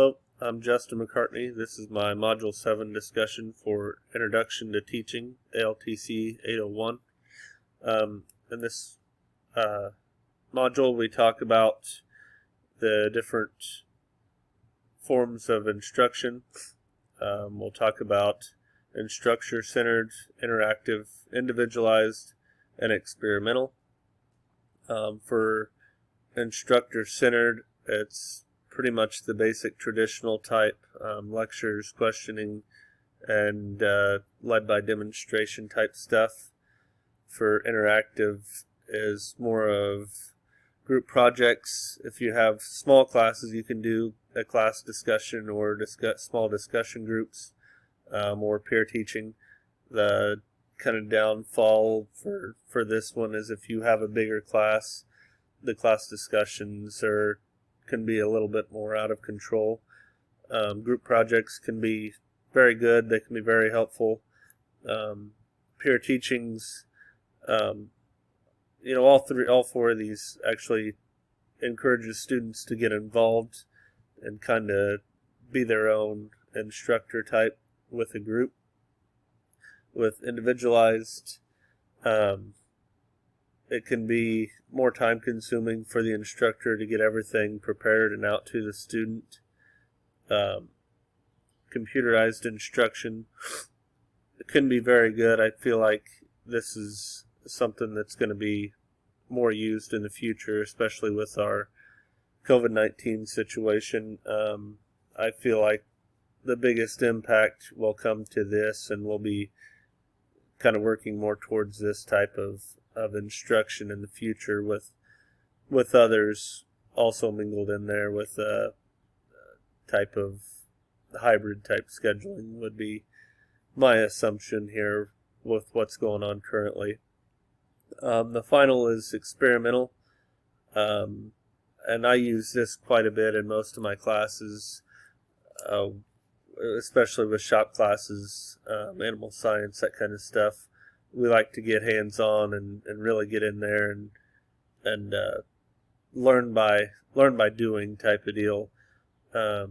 Hello, I'm Justin McCartney. This is my Module 7 discussion for Introduction to Teaching, ALTC 801. In this module, we talk about the different forms of instruction. We'll talk about instructor-centered, interactive, individualized, and experimental. For instructor-centered, it's pretty much the basic traditional type, lectures, questioning, and led by demonstration type stuff. For interactive is more of group projects. If you have small classes, you can do a class discussion or small discussion groups, or peer teaching. The kind of downfall for this one is if you have a bigger class, the class discussions can be a little bit more out of control. Group projects can be very good. They can be very helpful. Peer teachings, all four of these actually encourages students to get involved and kind of be their own instructor type with a group. With individualized, it can be more time consuming for the instructor to get everything prepared and out to the student. Computerized instruction, it can be very good. I feel like this is something that's going to be more used in the future, especially with our COVID-19 situation. I feel like the biggest impact will come to this, and we'll be kind of working more towards this type of instruction in the future with others also mingled in there with a type of hybrid type scheduling would be my assumption here with what's going on currently. The final is experimental, and I use this quite a bit in most of my classes, especially with shop classes, animal science, that kind of stuff. We like to get hands-on and really get in there and learn by doing type of deal. Like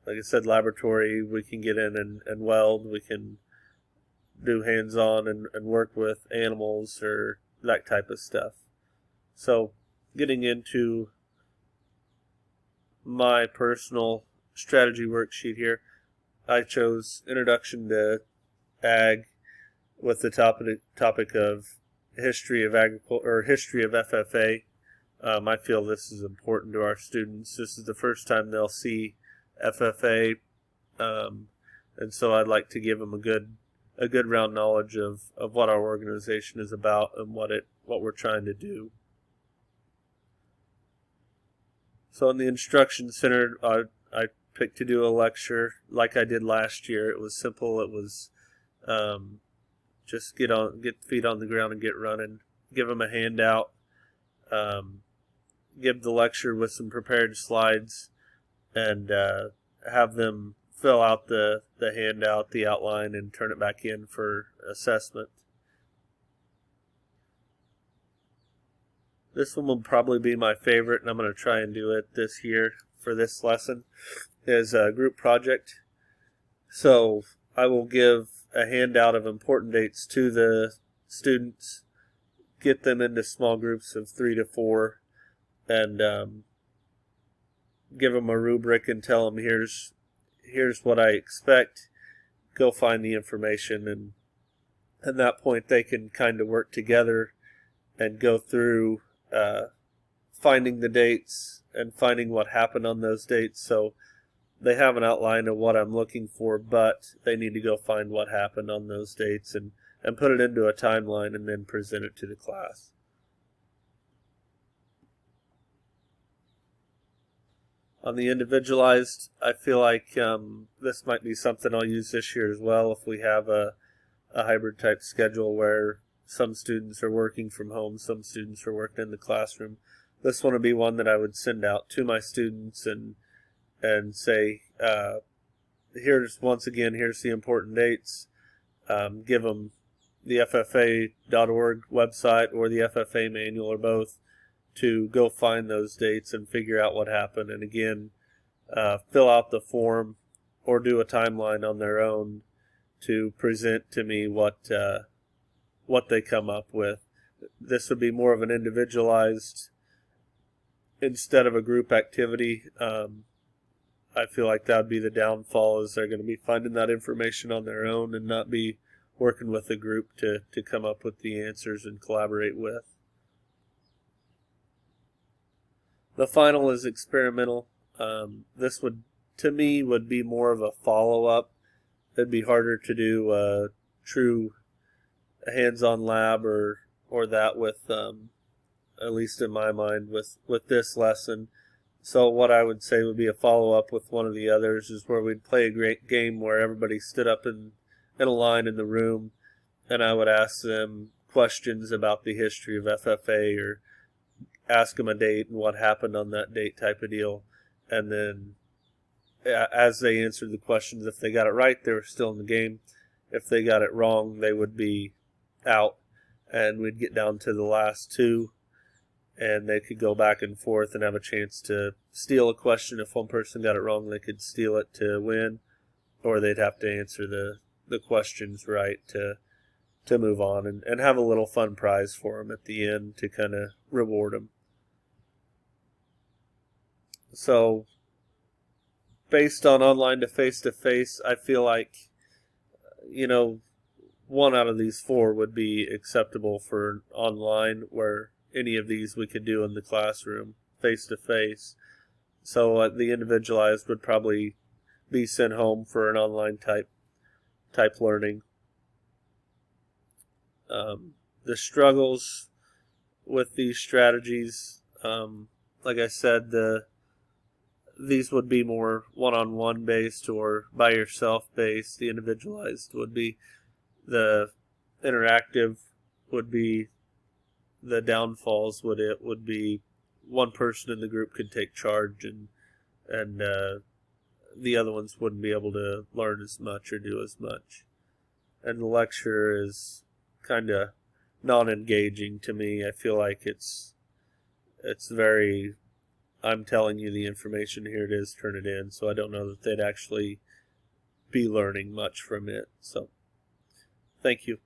I said, laboratory, we can get in and weld. We can do hands-on and work with animals or that type of stuff. So getting into my personal strategy worksheet here, I chose Introduction to Ag with the topic of history of agriculture or history of FFA. I feel this is important to our students. This is the first time they'll see FFA, and so I'd like to give them a good round knowledge of what our organization is about and what we're trying to do. So in the instruction center, I picked to do a lecture like I did last year. It was simple. It was just get feet on the ground and get running. Give them a handout. Give the lecture with some prepared slides, and have them fill out the handout, the outline, and turn it back in for assessment. This one will probably be my favorite, and I'm going to try and do it this year for this lesson, is a group project. So I will give a handout of important dates to the students, get them into small groups of 3 to 4, and give them a rubric and tell them here's what I expect. Go find the information, and at that point they can kind of work together and go through finding the dates and finding what happened on those dates. So they have an outline of what I'm looking for, but they need to go find what happened on those dates and put it into a timeline and then present it to the class. On the individualized, I feel like this might be something I'll use this year as well if we have a hybrid type schedule where some students are working from home, some students are working in the classroom. This one would be one that I would send out to my students and say, here's the important dates. Give them the FFA.org website or the FFA manual or both to go find those dates and figure out what happened. And again, fill out the form or do a timeline on their own to present to me what they come up with. This would be more of an individualized instead of a group activity. I feel like that would be the downfall, is they're going to be finding that information on their own and not be working with a group to come up with the answers and collaborate with. The final is experimental. This would, to me, would be more of a follow-up. It'd be harder to do a true hands-on lab or that with, at least in my mind, with this lesson. So what I would say would be a follow-up with one of the others is where we'd play a great game where everybody stood up in a line in the room, and I would ask them questions about the history of FFA or ask them a date and what happened on that date type of deal. And then as they answered the questions, if they got it right, they were still in the game. If they got it wrong, they would be out, and we'd get down to the last two, and they could go back and forth and have a chance to steal a question. If one person got it wrong, they could steal it to win, or they'd have to answer the questions right to move on and have a little fun prize for them at the end to kind of reward them. So based on online to face-to-face, I feel like, one out of these four would be acceptable for online, where any of these we could do in the classroom face-to-face. So the individualized would probably be sent home for an online type learning. The struggles with these strategies, like I said, these would be more one-on-one based or by yourself based. The individualized would be the interactive, would be the downfalls. Would be one person in the group could take charge and the other ones wouldn't be able to learn as much or do as much. And the lecture is kind of non-engaging to me. I feel like it's very, I'm telling you the information, here it is, turn it in. So I don't know that they'd actually be learning much from it. So thank you.